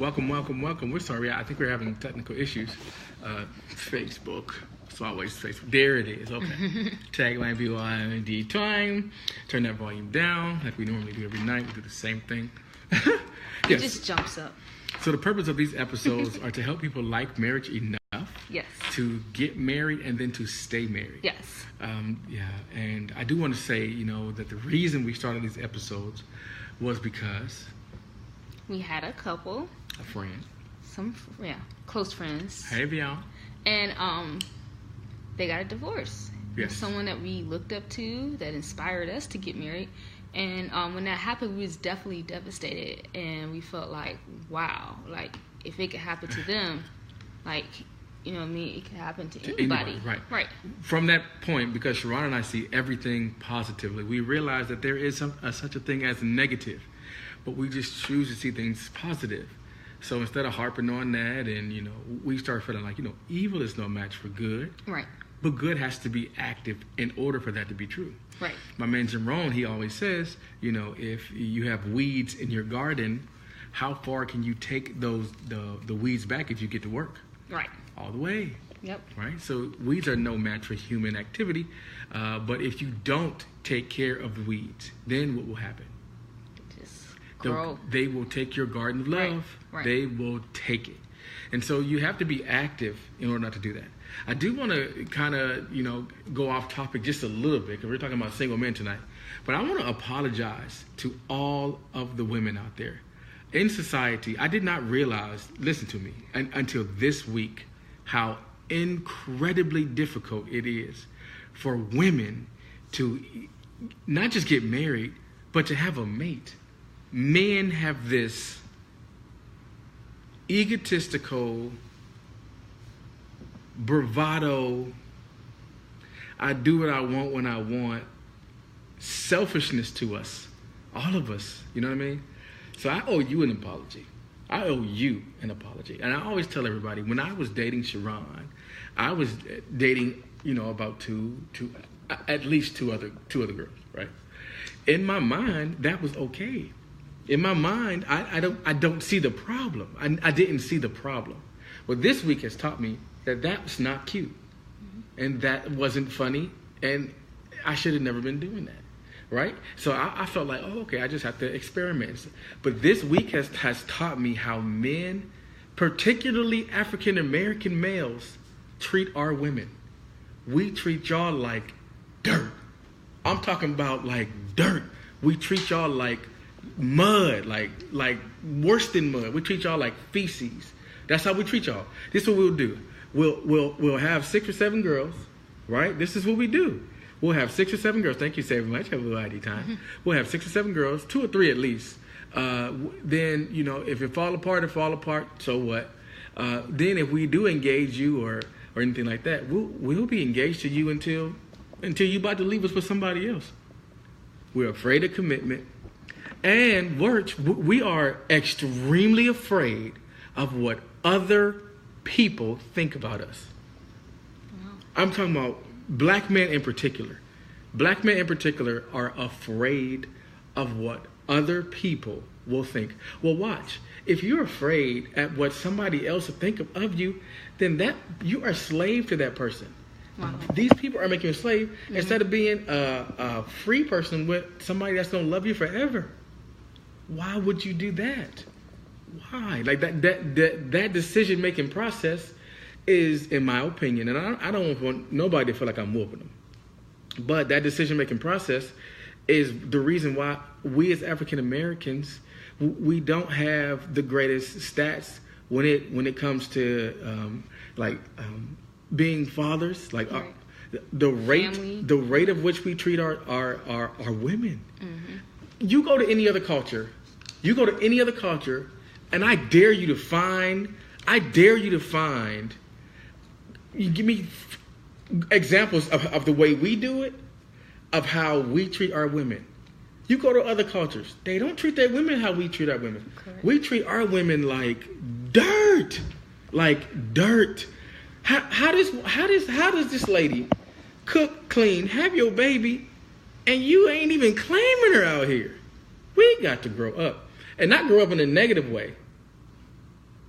Welcome. We're sorry. I think we're having technical issues. Facebook. It's always Facebook. There it is. Okay. Tagline BYND time. Turn that volume down like we normally do every night. We do the same thing. It just jumps up. So the purpose of these episodes are to help people like marriage enough. Yes. To get married and then to stay married. Yes. And I do want to say, that the reason we started these episodes was because we had a couple. A friend. Close friends. Hey, y'all. And they got a divorce. Yes. Someone that we looked up to that inspired us to get married. And when that happened, we was definitely devastated. And we felt like, wow, like if it could happen to them, like, it could happen to anybody. Right. From that point, because Sharon and I see everything positively, we realize that there is such a thing as negative, but we just choose to see things positive. So instead of harping on that, and we start feeling like evil is no match for good. Right. But good has to be active in order for that to be true. Right. My man Jerome, he always says, if you have weeds in your garden, how far can you take the weeds back if you get to work? Right. All the way. Yep. Right? So weeds are no match for human activity. But if you don't take care of the weeds, then what will happen? Just grow. They will take your garden of love. Right. They will take it. And so you have to be active in order not to do that. I do want to kind of, go off topic just a little bit because we're talking about single men tonight. But I want to apologize to all of the women out there. In society, I did not realize, listen to me, until this week, how incredibly difficult it is for women to not just get married, but to have a mate. Men have this egotistical, bravado, I do what I want when I want, selfishness to us, all of us, you know what I mean? So I owe you an apology. And I always tell everybody, when I was dating Sharon, I was dating, about at least two other girls, right? In my mind, that was okay. In my mind, I don't see the problem. I didn't see the problem. Well, this week has taught me that was not cute. And that wasn't funny. And I should have never been doing that. Right? So I felt like, okay, I just have to experiment. But this week has taught me how men, particularly African American males, treat our women. We treat y'all like dirt. I'm talking about like dirt. We treat y'all like mud, like worse than mud. We treat y'all like feces. That's how we treat y'all. This is what we'll do. We'll have 6 or 7 girls, right? This is what we do. We'll have 6 or 7 girls. Thank you so much. Have a little ID time. Mm-hmm. We'll have 6 or 7 girls, 2 or 3 at least. Then, if it fall apart, so what? Then if we do engage you or anything like that, we'll be engaged to you until you're about to leave us for somebody else. We're afraid of commitment. And we are extremely afraid of what other people think about us. Wow. I'm talking about black men in particular. Black men in particular are afraid of what other people will think. Well, watch. If you're afraid at what somebody else will think of you, then that you are a slave to that person. Wow. These people are making you a slave instead of being a free person with somebody that's going to love you forever. Why would you do that? Why? Like that decision-making process is, in my opinion, and I don't want nobody to feel like I'm whooping them, but that decision-making process is the reason why we as African Americans, we don't have the greatest stats when it comes to being fathers. Like right. the rate of which we treat our women. Mm-hmm. You go to any other culture, and I dare you to find. You give me examples of the way we do it, of how we treat our women. You go to other cultures, they don't treat their women how we treat our women. Correct. We treat our women like dirt. How does this lady cook, clean, have your baby, and you ain't even claiming her out here? We got to grow up, and not grow up in a negative way.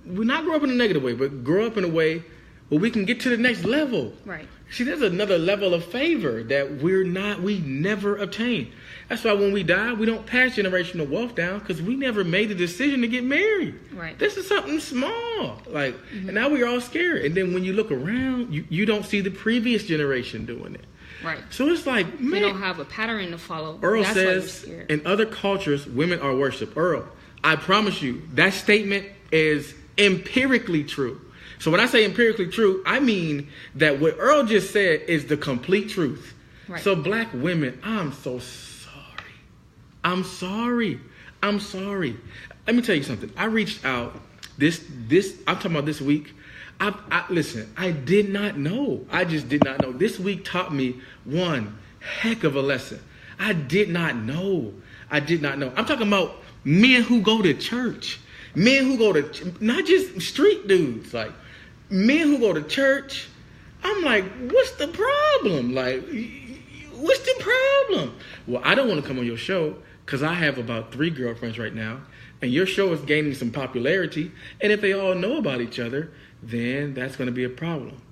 we're not grow up in a negative way, but grow up in a way where we can get to the next level. Right. See, there's another level of favor that we never obtain. That's why when we die, we don't pass generational wealth down because we never made the decision to get married. Right. This is something small. Like, and now we're all scared. And then when you look around, you don't see the previous generation doing it. Right. So it's like, man. We don't have a pattern to follow. Earl That's says, in other cultures, women are worshipped. Earl, I promise you, that statement is empirically true. So when I say empirically true, I mean that what Earl just said is the complete truth. Right. So black women, I'm so sorry. I'm sorry. Let me tell you something. I reached out I'm talking about this week. Listen, I did not know. I just did not know. This week taught me one heck of a lesson. I did not know. I'm talking about men who go to church. Men who go to, not just street dudes, like men who go to church. I'm like, what's the problem? Like, what's the problem? Well, I don't want to come on your show because I have about 3 girlfriends right now, and your show is gaining some popularity. And if they all know about each other, then that's going to be a problem.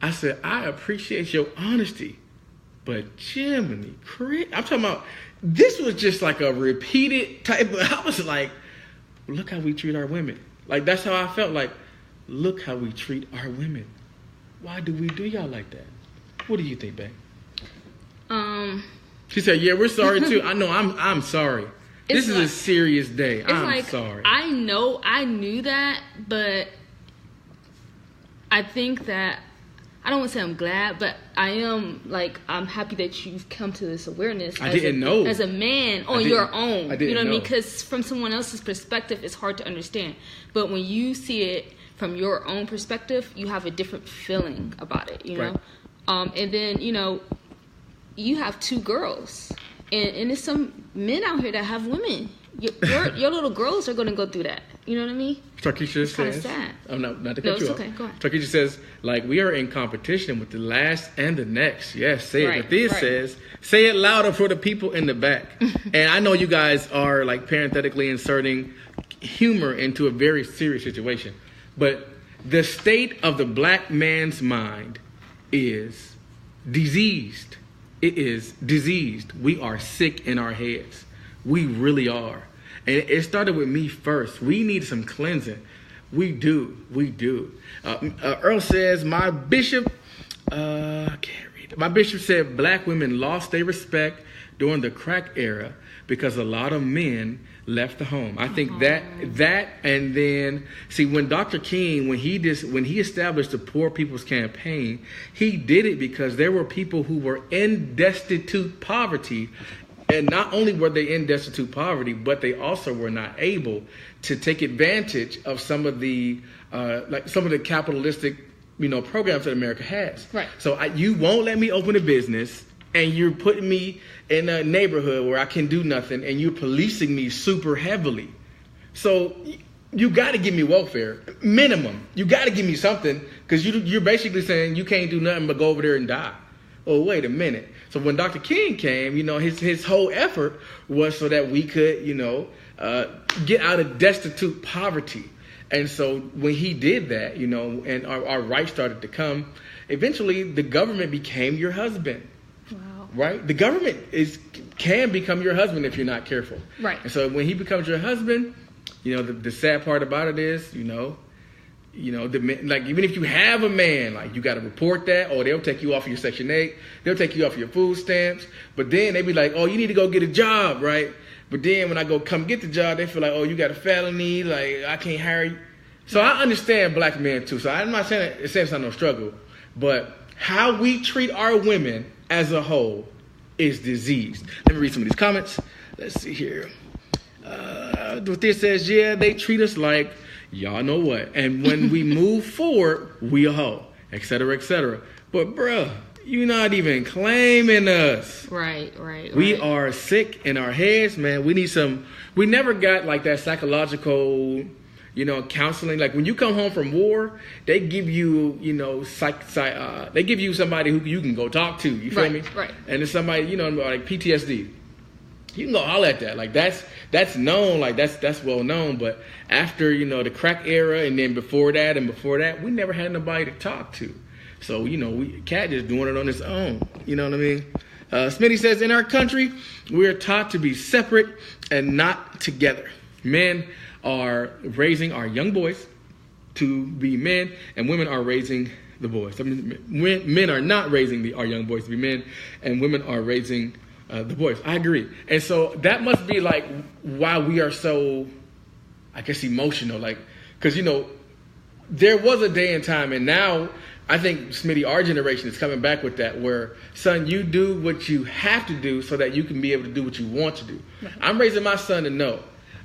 I said, I appreciate your honesty, but Jiminy Cricket, I'm talking about, this was just like a repeated type of, I was like, look how we treat our women. Like, that's how I felt. Like, look how we treat our women. Why do we do y'all like that? What do you think, babe? She said, yeah, we're sorry too. I know, I'm sorry. This is a serious day. I'm sorry. I know, I knew that, but I think that, I don't want to say I'm glad, but I'm happy that you've come to this awareness. I didn't know. As a man on your own. I didn't you know what I mean? know. Because from someone else's perspective, it's hard to understand. But when you see it from your own perspective, you have a different feeling about it, you know? Right. And then, you have 2 girls. And there's some men out here that have women. Your little girls are going to go through that. You know what I mean? Takesha says, sad. I'm not to cut you off. Okay, go ahead. Takesha says, like, we are in competition with the last and the next. Yes, say it. But this says, say it louder for the people in the back. And I know you guys are, like, parenthetically inserting humor into a very serious situation. But the state of the black man's mind is diseased. It is diseased. We are sick in our heads. We really are. And it started with me first. We need some cleansing. We do. Earl says, my bishop, I can't read it. My bishop said black women lost their respect during the crack era because a lot of men left the home. I think that and then see when Dr. King, when he established the Poor People's Campaign, he did it because there were people who were in destitute poverty. And not only were they in destitute poverty, but they also were not able to take advantage of some of the capitalistic, programs that America has. Right. So you won't let me open a business, and you're putting me in a neighborhood where I can do nothing, and you're policing me super heavily. So you got to give me welfare, minimum. You got to give me something, because you're basically saying you can't do nothing but go over there and die. Oh, wait a minute. So when Dr. King came, his whole effort was so that we could, get out of destitute poverty. And so when he did that, and our rights started to come, eventually the government became your husband. Wow. Right? The government can become your husband if you're not careful. Right. And so when he becomes your husband, the sad part about it is, even if you have a man, like, you got to report that, or they'll take you off your Section 8, they'll take you off your food stamps, but then they be like, oh, you need to go get a job, right? But then when I go come get the job, they feel like, oh, you got a felony, like, I can't hire you. So I understand black men too, so I'm not saying it's not no struggle, but how we treat our women as a whole is diseased. Let me read some of these comments. Let's see here. Dorothea says, yeah, they treat us like y'all know what. And when we move forward, we a hoe, et cetera, et cetera. But, bruh, you're not even claiming us. Right. We are sick in our heads, man. We never got, like, that psychological, counseling. Like, when you come home from war, they give you, they give you somebody who you can go talk to. You feel me? Right. And it's somebody, like PTSD. You can go all at that. Like that's known. Like that's well known. But after, you know, the crack era, and then before that, we never had nobody to talk to. So, you know, Cat just doing it on his own. You know what I mean? Smitty says, in our country, we are taught to be separate and not together. Men are raising our young boys to be men, and women are raising the boys. I mean, men are not raising our young boys to be men, and women are raising the boys. I agree. And so that must be like why we are so, I guess, emotional. Like, because, you know, there was a day and time, and now I think, Smitty, our generation is coming back with that, where, son, you do what you have to do so that you can be able to do what you want to do. Right. I'm raising my son to know.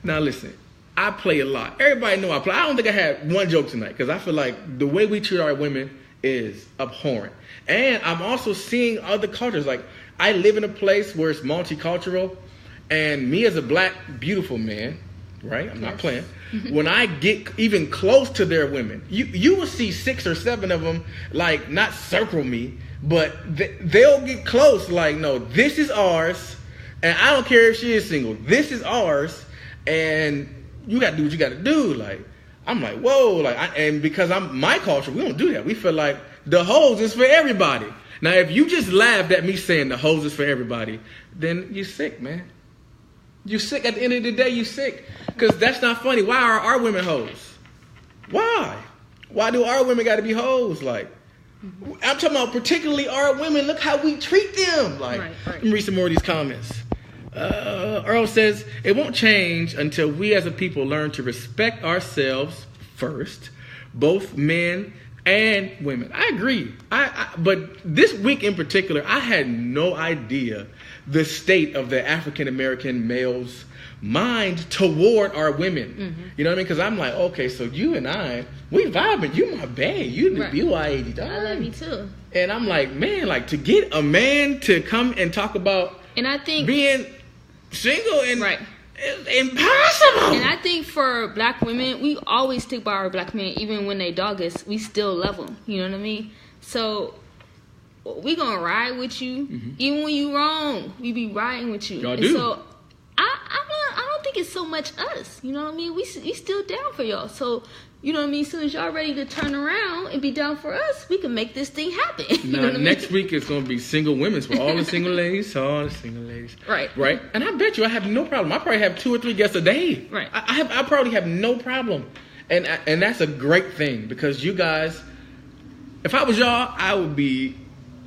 Now, listen, I play a lot. Everybody know I play. I don't think I had one joke tonight, because I feel like the way we treat our women is abhorrent. And I'm also seeing other cultures. Like, I live in a place where it's multicultural, and me as a black, beautiful man, right? I'm not playing. When I get even close to their women, you will see 6 or 7 of them, like, not circle me, but they'll get close. Like, no, this is ours, and I don't care if she is single. This is ours, and you got to do what you got to do. Like, I'm like, whoa, like, and because I'm my culture, we don't do that. We feel like the hose is for everybody. Now, if you just laughed at me saying the hose is for everybody, then you're sick, man. You sick. At the end of the day, you sick. Because that's not funny. Why are our women hoes? Why? Why do our women got to be hoes? Like, I'm talking about particularly our women. Look how we treat them. Like, right. Let me read some more of these comments. Earl says, it won't change until we as a people learn to respect ourselves first, both men and women. I agree. But this week in particular, I had no idea the state of the African American male's mind toward our women. Mm-hmm. You know what I mean? Because I'm like, okay, so you and I, we vibing. You my bae. You the BY80. I love you too. And I'm like, man, like, to get a man to come and talk about, and I think being single and right. It's impossible. And I think for black women, we always stick by our black men, even when they dog us. We still love them. You know what I mean? So we gonna ride with you, even when you wrong. We be riding with you. Y'all do. So I don't think it's so much us. You know what I mean? We still down for y'all. So, you know what I mean? As soon as y'all ready to turn around and be down for us, we can make this thing happen. You know what I mean? Next week it's going to be single women for all the single ladies. Right. Right? And I bet you I have no problem. I probably have 2 or 3 guests a day. Right. I probably have no problem. And that's a great thing, because you guys, if I was y'all, I'd be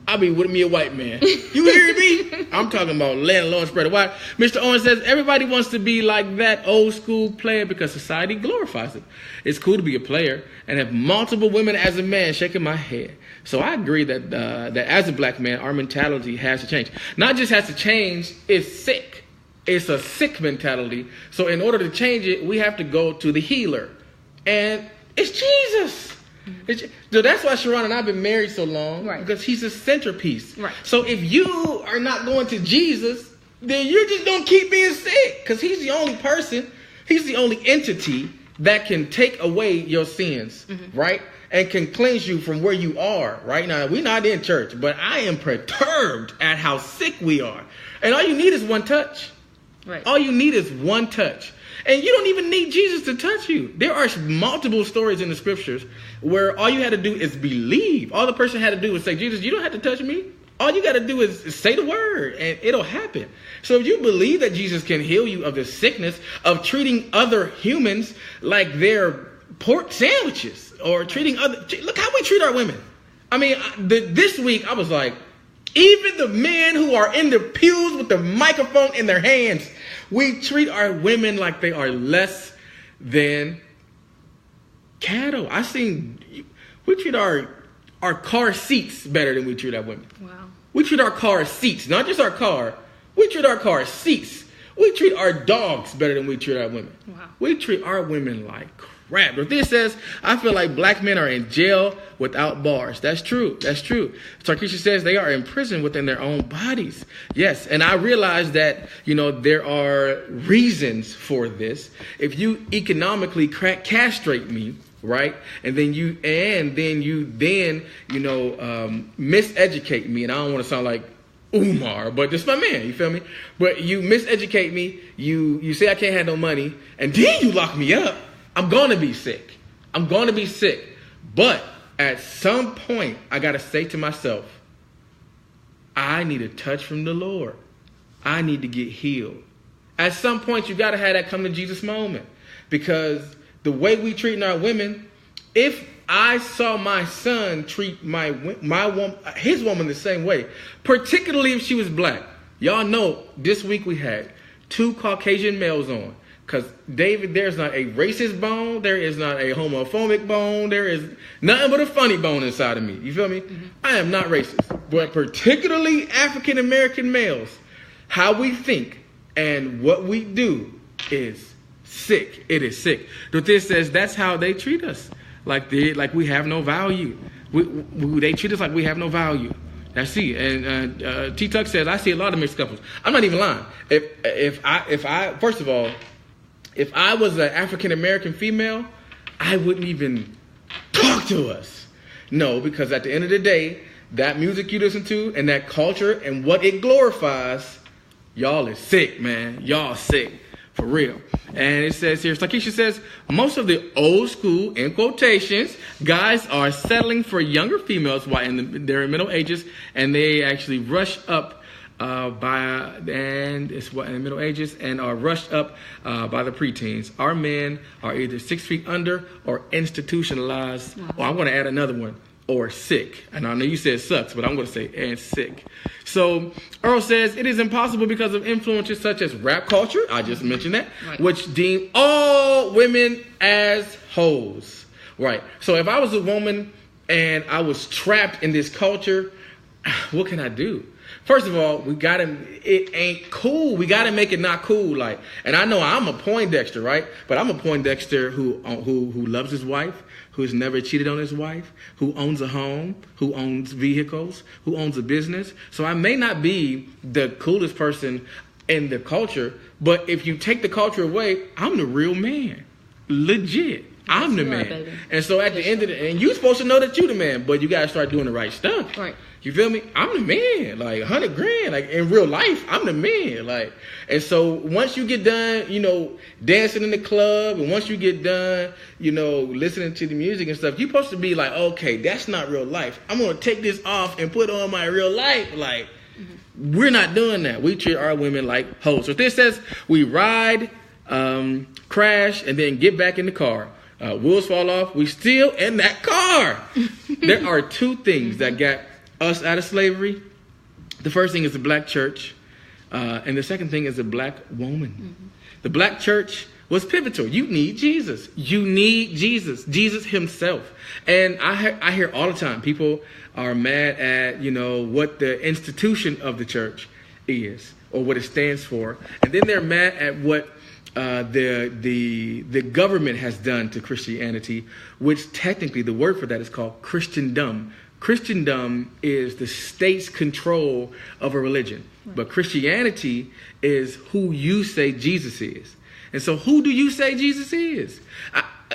with me a white man. You hear me? I'm talking about laying low and spread wide. Mr. Owen says, everybody wants to be like that old school player because society glorifies it. It's cool to be a player and have multiple women as a man. Shaking my head. So I agree that as a black man, our mentality has to change. Not just has to change, it's sick. It's a sick mentality. So in order to change it, we have to go to the healer. And it's Jesus. So that's why Sharon and I have been married so long, right? Because he's a centerpiece. Right. So if you are not going to Jesus, then you're just going to keep being sick, because he's the only person, he's the only entity that can take away your sins, right? And can cleanse you from where you are right now. We're not in church, but I am perturbed at how sick we are. And all you need is one touch. Right. All you need is one touch. And you don't even need Jesus to touch you. There are multiple stories in the scriptures where all you had to do is believe. All the person had to do was say, Jesus, you don't have to touch me. All you got to do is say the word and it'll happen. So if you believe that Jesus can heal you of the sickness of treating other humans like they're pork sandwiches, or treating look how we treat our women. I mean, this week I was like, even the men who are in the pews with the microphone in their hands, we treat our women like they are less than cattle. We treat our car seats better than we treat our women. Wow. We treat our car seats, not just our car. We treat our car seats. We treat our dogs better than we treat our women. Wow. We treat our women like crap. But this says, I feel like black men are in jail without bars. That's true. That's true. Tarkisha says they are in prison within their own bodies. Yes. And I realize that, there are reasons for this. If you economically castrate me, right? And then you miseducate me. And I don't want to sound like Umar, but this is my man, you feel me? But you miseducate me, you say I can't have no money, and then you lock me up. I'm gonna be sick. But at some point, I gotta say to myself, I need a touch from the Lord. I need to get healed. At some point, you gotta have that come to Jesus moment. Because the way we treating our women, if I saw my son treat his woman the same way, particularly if she was black. Y'all know this week we had 2 Caucasian males on. Because, David, there's not a racist bone. There is not a homophobic bone. There is nothing but a funny bone inside of me. You feel me? Mm-hmm. I am not racist. But particularly African-American males, how we think and what we do is sick. It is sick. But this says that's how they treat us. Like we have no value. They treat us like we have no value. That's it. And T-Tuck says, I see a lot of mixed couples. I'm not even lying. If I first of all, if I was an African-American female, I wouldn't even talk to us. No, because at the end of the day, that music you listen to and that culture and what it glorifies, y'all is sick, man. Y'all sick. For real. And it says here, Takesha says, most of the old school, in quotations, guys are settling for younger females while they're in middle ages, and they actually rush up in the middle ages and are rushed up by the preteens. Our men are either 6 feet under or institutionalized. Wow. Or I'm going to add another one. Or sick. And I know you said sucks, but I'm going to say and sick. So Earl says it is impossible because of influences such as rap culture. I just mentioned that, right. Which deem all women as hoes. Right. So if I was a woman and I was trapped in this culture, what can I do? First of all, it ain't cool. We gotta make it not cool. Like, and I know I'm a Poindexter, right? But I'm a Poindexter who loves his wife, who's never cheated on his wife, who owns a home, who owns vehicles, who owns a business. So I may not be the coolest person in the culture, but if you take the culture away, I'm the real man. Legit. I'm the man. Baby. And so at the end of and you're supposed to know that you're the man, but you gotta start doing the right stuff. Right. You feel me? I'm the man. Like $100,000. Like in real life, I'm the man. Like, and so once you get done, dancing in the club, and once you get done, listening to the music and stuff, you're supposed to be like, okay, that's not real life. I'm gonna take this off and put on my real life. Like, we're not doing that. We treat our women like hoes. So this says we ride, crash, and then get back in the car. Wheels fall off. We still in that car. There are 2 things that got us out of slavery. The first thing is the black church, and the second thing is the black woman. Mm-hmm. The black church was pivotal. You need Jesus. You need Jesus. Jesus himself. And I hear all the time people are mad at what the institution of the church is or what it stands for, and then they're mad at what the government has done to Christianity, which technically the word for that is called Christendom. Christendom is the state's control of a religion. Right. But Christianity is who you say Jesus is. And so who do you say Jesus is?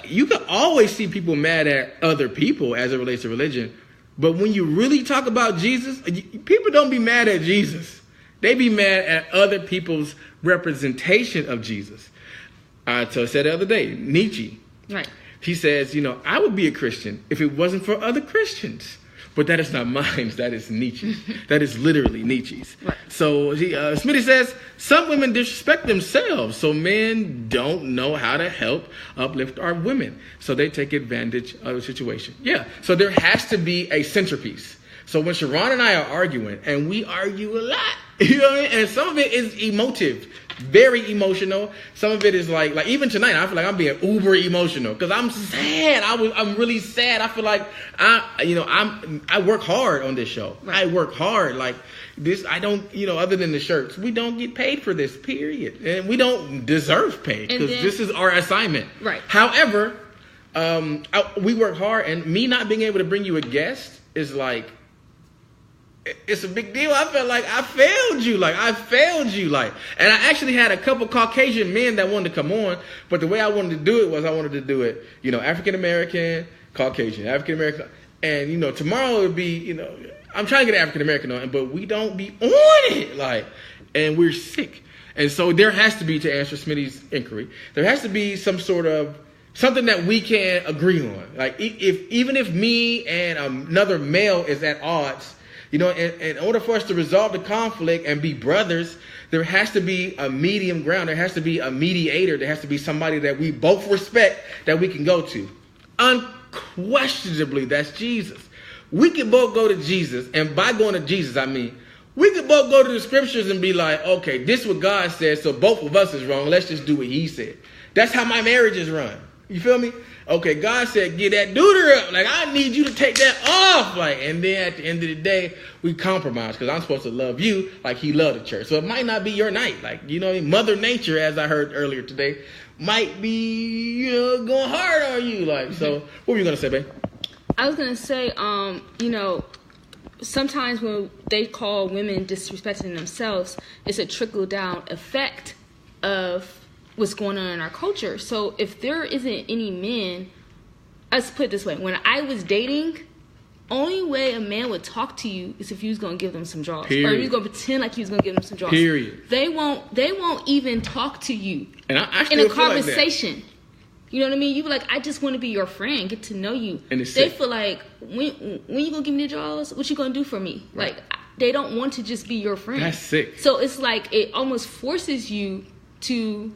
You can always see people mad at other people as it relates to religion. But when you really talk about Jesus, people don't be mad at Jesus. They be mad at other people's representation of Jesus. I said the other day, Nietzsche. Right. He says, I would be a Christian if it wasn't for other Christians. But that is not mine. That is Nietzsche's. That is literally Nietzsche's. Right. So Smitty says, some women disrespect themselves, so men don't know how to help uplift our women. So they take advantage of the situation. Yeah. So there has to be a centerpiece. So when Sharon and I are arguing, and we argue a lot, you know what I mean? And some of it is emotive, very emotional. Some of it is like even tonight, I feel like I'm being uber emotional because I'm sad. I'm really sad. I feel like I work hard on this show. Right. I work hard like this. I don't, other than the shirts, we don't get paid for this, period. And we don't deserve pay because this is our assignment. Right. However, we work hard, and me not being able to bring you a guest is like, it's a big deal. I felt like I failed you. And I actually had a couple Caucasian men that wanted to come on, but the way I wanted to do it was I wanted to do it, African-American, Caucasian, African-American. And, tomorrow it would be, I'm trying to get African American on, but we don't be on it, like, and we're sick. And so there has to be, to answer Smitty's inquiry, there has to be some sort of something that we can agree on. Like, even if me and another male is at odds, you know, in order for us to resolve the conflict and be brothers, there has to be a medium ground. There has to be a mediator. There has to be somebody that we both respect that we can go to. Unquestionably, that's Jesus. We can both go to Jesus, and by going to Jesus, I mean, we could both go to the scriptures and be like, okay, this is what God said, so both of us is wrong. Let's just do what he said. That's how my marriage is run. You feel me? Okay, God said, get that deuter up. Like, I need you to take that off. Like, and then at the end of the day, we compromise because I'm supposed to love you like he loved the church. So it might not be your night. Like, you know, Mother Nature, as I heard earlier today, might be, you know, going hard on you. Like, so what were you going to say, babe? I was going to say, you know, sometimes when they call women disrespecting themselves, it's a trickle-down effect of what's going on in our culture. So if there isn't any men, let's put it this way. When I was dating, only way a man would talk to you is if you was going to give them some draws. Period. Or you was going to pretend like you was going to give them some draws. Period. They won't even talk to you and I in a feel conversation. Like that. You know what I mean? You be like, I just want to be your friend, get to know you. And they feel like, when you going to give me the draws? What you going to do for me? Right. Like, they don't want to just be your friend. That's sick. So it's like, it almost forces you to,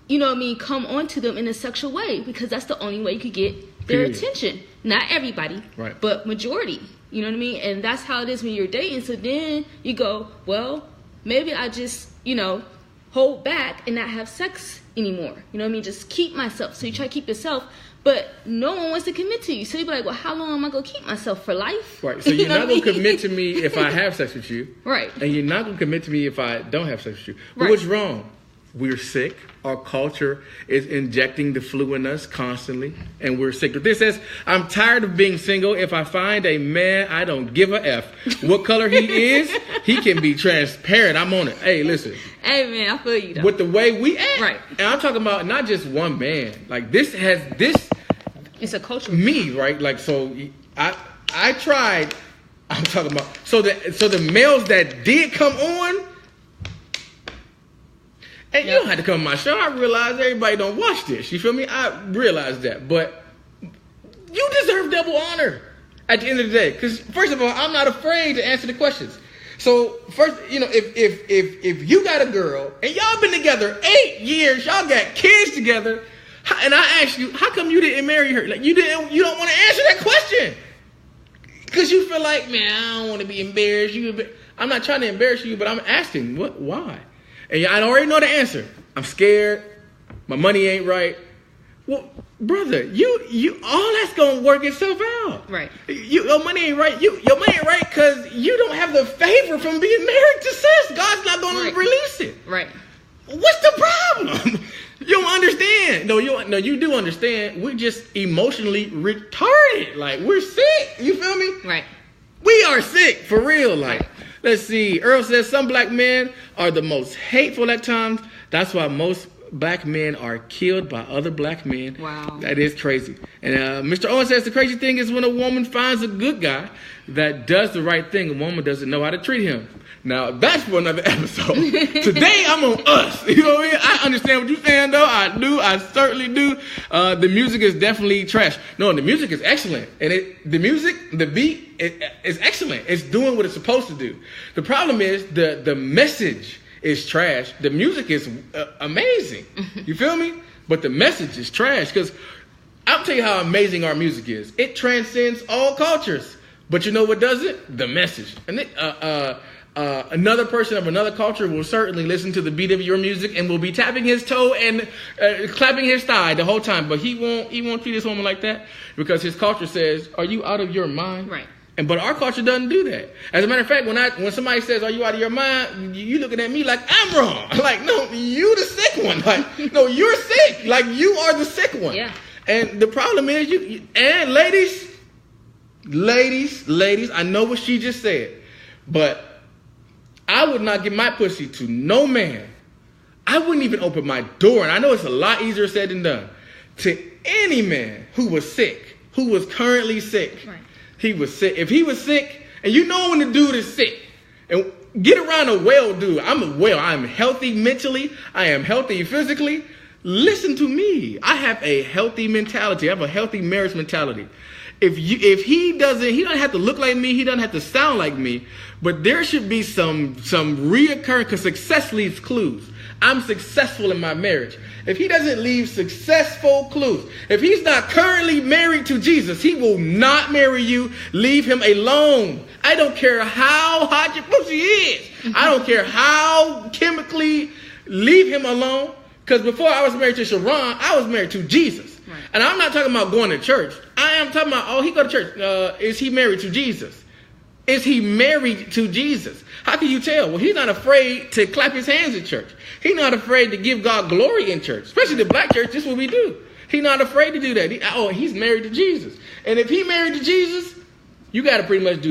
you know what I mean, come onto them in a sexual way, because that's the only way you could get their attention. Not everybody, right, but majority. You know what I mean? And that's how it is when you're dating. So then you go, well, maybe I just, you know, hold back and not have sex anymore. You know what I mean? Just keep myself. So you try to keep yourself, but no one wants to commit to you. So you be like, well, how long am I going to keep myself? For life? Right. So you're not going to commit to me if I have sex with you. Right. And you're not going to commit to me if I don't have sex with you. But right. What's wrong? We're sick. Our culture is injecting the flu in us constantly, and we're sick. But this says, I'm tired of being single. If I find a man, I don't give a F. What color he is, he can be transparent. I'm on it. Hey, listen. Hey, man, I feel you, though. With the way we act. Right. And I'm talking about not just one man. Like, this. It's a culture. Me, right? Like, so I tried. I'm talking about. So the males that did come on, and you don't have to come on my show. I realize everybody don't watch this. You feel me? I realize that. But you deserve double honor at the end of the day. Because, first of all, I'm not afraid to answer the questions. So, first, you know, if you got a girl and y'all been together 8 years, y'all got kids together, and I ask you, how come you didn't marry her? Like, you don't want to answer that question. Because you feel like, man, I don't want to be embarrassed. I'm not trying to embarrass you, but I'm asking, why? And I already know the answer. I'm scared. My money ain't right. Well, brother, you all that's gonna work itself out. Right. Your money ain't right. Your money ain't right because you don't have the favor from being married to sis. God's not gonna release it. Right. What's the problem? You don't understand. No, you do understand. We're just emotionally retarded. Like, we're sick. You feel me? Right. We are sick for real. Like. Let's see. Earl says some black men are the most hateful at times. That's why most black men are killed by other black men. Wow. That is crazy. And Mr. Owen says the crazy thing is when a woman finds a good guy that does the right thing, a woman doesn't know how to treat him. Now, that's for another episode. Today, I'm on us. You know what I mean? I understand what you're saying, though. I do. I certainly do. The music is definitely trash. No, the music is excellent. And the beat is excellent. It's doing what it's supposed to do. The problem is the message is trash. The music is amazing. You feel me? But the message is trash. Because I'll tell you how amazing our music is. It transcends all cultures. But you know what does it? The message. And another person of another culture will certainly listen to the beat of your music and will be tapping his toe and clapping his thigh the whole time. But he won't treat this woman like that because his culture says, "Are you out of your mind?" Right. But our culture doesn't do that. As a matter of fact, when somebody says, "Are you out of your mind?" you looking at me like I'm wrong. Like, no, you the sick one. Like, no, you're sick. Like, you are the sick one. Yeah. And the problem is and ladies, I know what she just said, but I would not give my pussy to no man. I wouldn't even open my door, and I know it's a lot easier said than done, to any man who was sick, who was currently sick. Right. He was sick. If he was sick and you know when the dude is sick, and get around a well dude. I'm healthy mentally. I am healthy physically. Listen to me. I have a healthy mentality. I have a healthy marriage mentality. If he doesn't have to look like me. He doesn't have to sound like me. But there should be some reoccurring, because success leaves clues. I'm successful in my marriage. If he doesn't leave successful clues, if he's not currently married to Jesus, he will not marry you. Leave him alone. I don't care how hot your pussy is. I don't care how chemically. Leave him alone. Because before I was married to Sharon, I was married to Jesus. Right. And I'm not talking about going to church. I am talking about, he go to church. Is he married to Jesus? Is he married to Jesus? How can you tell? Well, he's not afraid to clap his hands at church. He's not afraid to give God glory in church. Especially the black church, this is what we do. He's not afraid to do that. He's married to Jesus. And if he married to Jesus, you got to pretty much.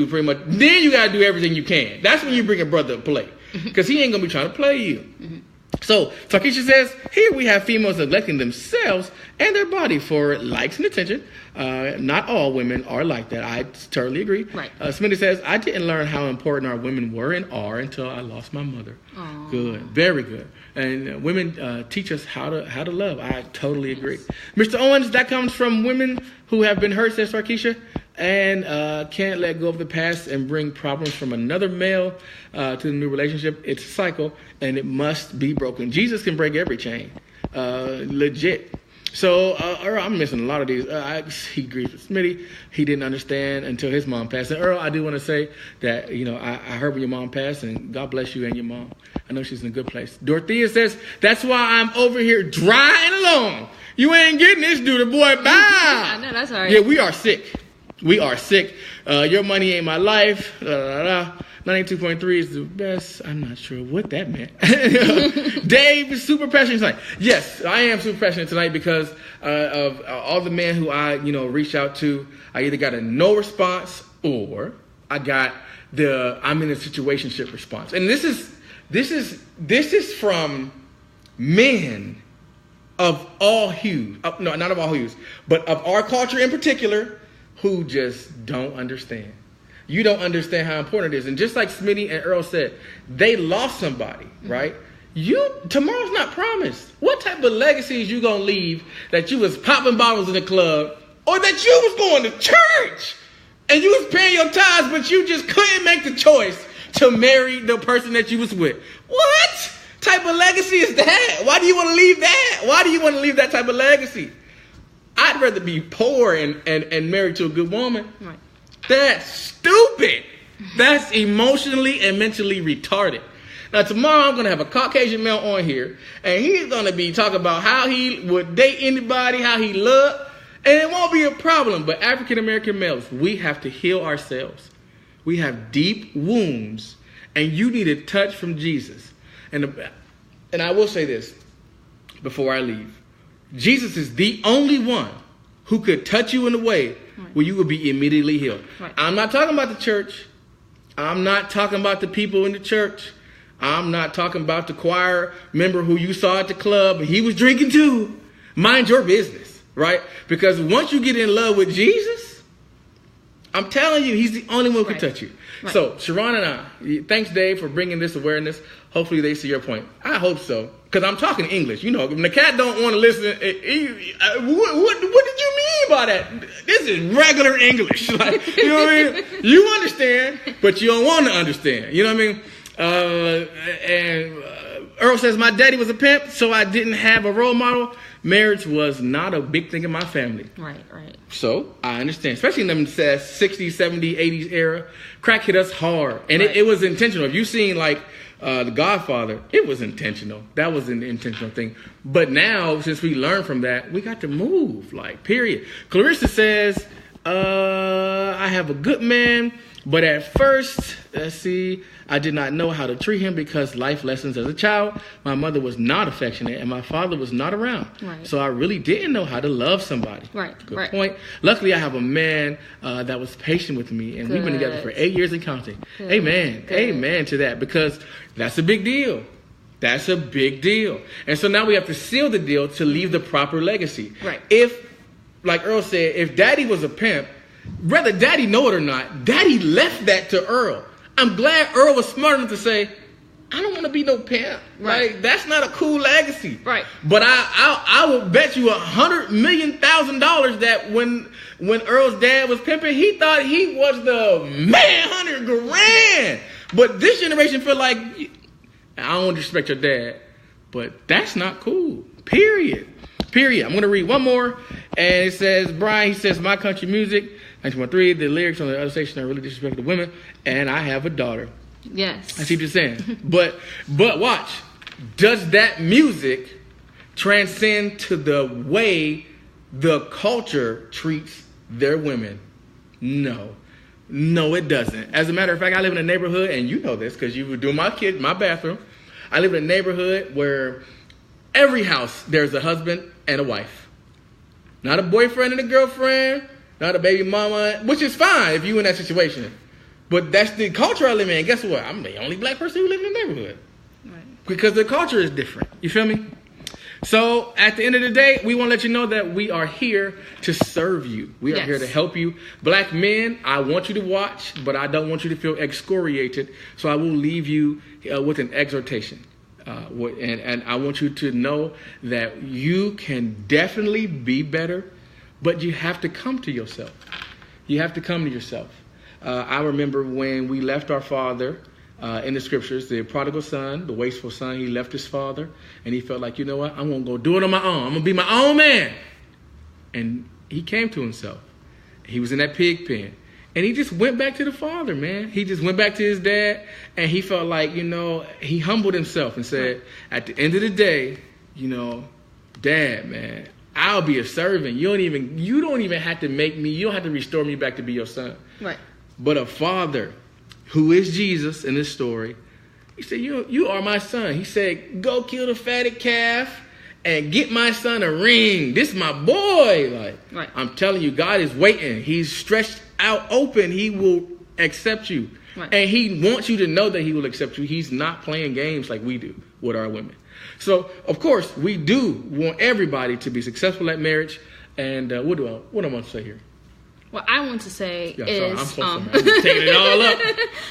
Then you got to do everything you can. That's when you bring a brother to play. Because he ain't going to be trying to play you. Mm-hmm. So, Takisha says, here we have females neglecting themselves and their body for likes and attention. Not all women are like that. I totally agree. Right. Smitty says, I didn't learn how important our women were and are until I lost my mother. Aww. Good. Very good. And women teach us how to love. I totally agree. Mr. Owens, that comes from women who have been hurt, says Takisha, and can't let go of the past and bring problems from another male to the new relationship. It's a cycle, and it must be broken. Jesus can break every chain. Legit. So, Earl, I'm missing a lot of these. He agrees with Smitty. He didn't understand until his mom passed. And Earl, I do want to say that, I heard when your mom passed, and God bless you and your mom. I know she's in a good place. Dorothea says, that's why I'm over here dry and alone. You ain't getting this dude, boy. Bye. I know, that's all right. Yeah, we are sick. We are sick. Your money ain't my life. 92.3 is the best. I'm not sure what that meant. Dave is super passionate tonight. Yes, I am super passionate tonight because of all the men who I, reached out to. I either got a no response or I got I'm in a situationship response. And this is from men of all hues. No, not of all hues, but of our culture in particular, who just don't understand. You don't understand how important it is. And just like Smitty and Earl said, they lost somebody, right? Tomorrow's not promised. What type of legacy is you going to leave that you was popping bottles in the club, or that you was going to church and you was paying your tithes, but you just couldn't make the choice to marry the person that you was with? What type of legacy is that? Why do you want to leave that? Why do you want to leave that type of legacy? I'd rather be poor and married to a good woman. Right. That's stupid. That's emotionally and mentally retarded. Now, tomorrow I'm going to have a Caucasian male on here, and he's going to be talking about how he would date anybody, how he loved, and it won't be a problem. But African-American males, we have to heal ourselves. We have deep wounds, and you need a touch from Jesus. And I will say this before I leave. Jesus is the only one who could touch you in a way where you will be immediately healed. Right. I'm not talking about the church. I'm not talking about the people in the church. I'm not talking about the choir member who you saw at the club and he was drinking too. Mind your business, right? Because once you get in love with Jesus, I'm telling you, he's the only one who can touch you. Right. So, Sharon and I, thanks, Dave, for bringing this awareness. Hopefully they see your point. I hope so. Because I'm talking English. When the cat don't want to listen, what did you mean by that? This is regular English. You know what I mean? You understand, but you don't want to understand. You know what I mean? Earl says, my daddy was a pimp, so I didn't have a role model. Marriage was not a big thing in my family. Right. So I understand, especially in the 60s, 70s, 80s era. Crack hit us hard, and it was intentional. If you've seen The Godfather, it was intentional. That was an intentional thing. But now, since we learned from that, we got to move, period. Clarissa says, I have a good man, but at first, I did not know how to treat him because life lessons as a child. My mother was not affectionate and my father was not around. Right. So I really didn't know how to love somebody. Right. Good point. Luckily, I have a man that was patient with me, and we've been together for 8 years and counting. Good. Amen. Good. Amen to that, because that's a big deal. That's a big deal. And so now we have to seal the deal to leave the proper legacy. Right. If, like Earl said, if daddy was a pimp, whether Daddy know it or not, Daddy left that to Earl. I'm glad Earl was smart enough to say, I don't want to be no pimp. Right. Like, that's not a cool legacy. Right. But I will bet you $100 million that when Earl's dad was pimping, he thought he was the man, 100 grand. But this generation feel like, I don't want to disrespect your dad, but that's not cool. Period. I'm going to read one more. And it says, Brian, he says, my country music, 1913, the lyrics on the other station are really disrespectful to women, and I have a daughter. Yes. I see what you're saying. But watch. Does that music transcend to the way the culture treats their women? No. No, it doesn't. As a matter of fact, I live in a neighborhood, and you know this because you were doing my bathroom. I live in a neighborhood where every house there's a husband and a wife. Not a boyfriend and a girlfriend, not a baby mama, which is fine if you're in that situation. But that's the culture I live in. Guess what? I'm the only black person who lives in the neighborhood. Right. Because the culture is different. You feel me? So at the end of the day, we want to let you know that we are here to serve you. We are here to help you. Black men, I want you to watch, but I don't want you to feel excoriated. So I will leave you with an exhortation. And I want you to know that you can definitely be better, but you have to come to yourself. You have to come to yourself. I remember when we left our father in the scriptures, the prodigal son, the wasteful son, he left his father and he felt like, you know what, I'm going to go do it on my own. I'm going to be my own man. And he came to himself. He was in that pig pen. And he just went back to the father, man. He just went back to his dad and he felt like, you know, he humbled himself and said, at the end of the day, you know, Dad, man, I'll be a servant. You don't even have to make me, you don't have to restore me back to be your son. Right. But a father who is Jesus in this story, he said, you are my son. He said, go kill the fatted calf and get my son a ring. This is my boy. Like, I'm telling you, God is waiting. He's stretched out open. He will accept you. Right. And he wants you to know that he will accept you. He's not playing games like we do with our women. So, of course, we do want everybody to be successful at marriage. And what do I want to say here? What I want to say is... I'm so sorry. I'm just taking it all up.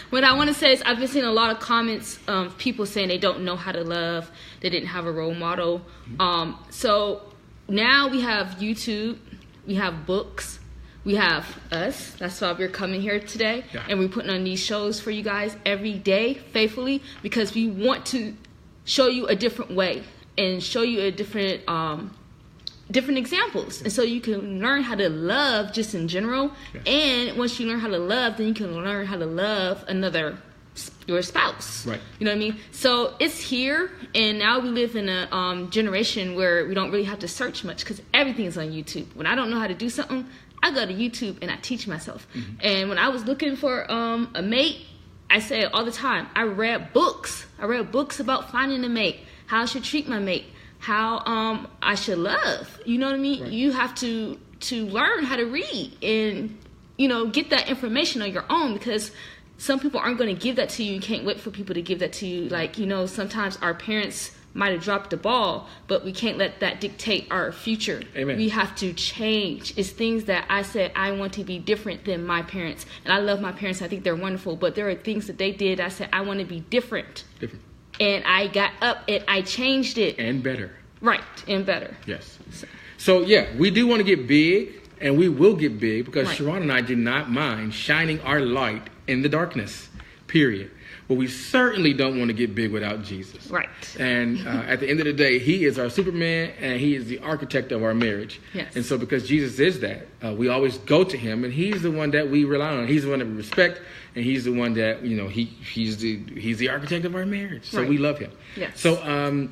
What I want to say is I've been seeing a lot of comments of people saying they don't know how to love. They didn't have a role model. So now we have YouTube. We have books. We have us. That's why we're coming here today. Yeah. And we're putting on these shows for you guys every day, faithfully, because we want to show you a different way and show you a different examples, and so you can learn how to love just in general. And once you learn how to love, then you can learn how to love your spouse. Right. You know what I mean? So it's here, and now we live in a generation where we don't really have to search much because everything is on YouTube. When I don't know how to do something, I go to YouTube and I teach myself. And when I was looking for a mate, I say it all the time, I read books about finding a mate, how I should treat my mate, how I should love. You know what I mean? Right. You have to learn how to read and, you know, get that information on your own, because some people aren't going to give that to you. You can't wait for people to give that to you. Like, you know, sometimes our parents might have dropped the ball, but we can't let that dictate our future. Amen. We have to change. It's things that I said I want to be different than my parents. And I love my parents. I think they're wonderful. But there are things that they did. I said I want to be different. And I got up and I changed it. And better. Right. And better. Yes. So yeah, we do want to get big, and we will get big, because Sharon and I did not mind shining our light in the darkness, period. But we certainly don't want to get big without Jesus. Right. And at the end of the day, he is our Superman, and he is the architect of our marriage. Yes. And so because Jesus is that, we always go to him, and he's the one that we rely on. He's the one that we respect, and he's the one that, you know, he's the architect of our marriage. So we love him. Yes. So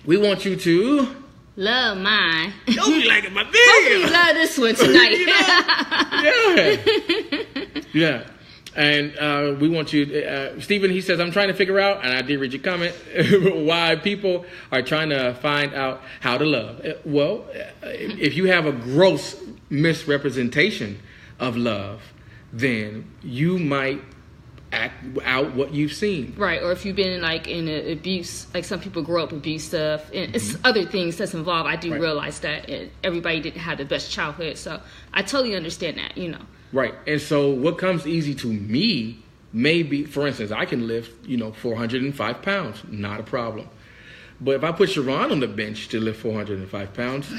we want you to... love mine. Don't be liking my video. Hopefully you love this one tonight. Yeah. And we want you, Stephen, he says, I'm trying to figure out, and I did read your comment, why people are trying to find out how to love. Well, if you have a gross misrepresentation of love, then you might act out what you've seen. Right, or if you've been like in abuse, like some people grow up abusive, and it's other things that's involved. I do realize that everybody didn't have the best childhood, so I totally understand that, you know. Right, and so what comes easy to me, maybe, for instance, I can lift, 405 pounds, not a problem. But if I put Sharon on the bench to lift 405 pounds,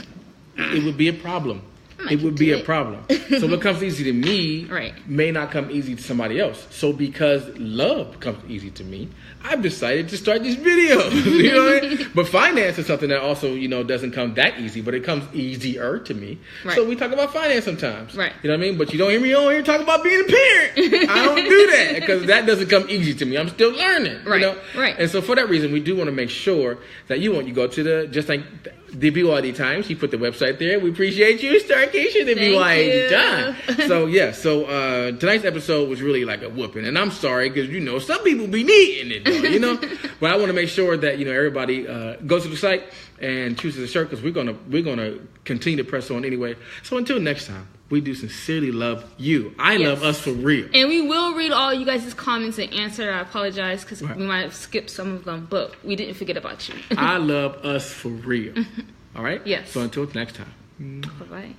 it would be a problem. It would be a problem. So what comes easy to me may not come easy to somebody else. So because love comes easy to me, I've decided to start these videos. You know what I mean? But finance is something that also, doesn't come that easy, but it comes easier to me. Right. So we talk about finance sometimes. Right. You know what I mean? But you don't hear me on here talk about being a parent. I don't do that because that doesn't come easy to me. I'm still learning. Right. Right. And so for that reason, we do want to make sure that you go to just like the BYD Times. He put the website there. We appreciate you, Starkeisha, the BYD Times. So tonight's episode was really like a whooping, and I'm sorry because some people be needing it, though, But I want to make sure that everybody goes to the site and chooses a shirt because we're gonna continue to press on anyway. So until next time, we do sincerely love you. I love us for real. And we will read all you guys' comments and answer. I apologize because we might have skipped some of them, but we didn't forget about you. I love us for real. All right? Yes. So until next time. Bye-bye.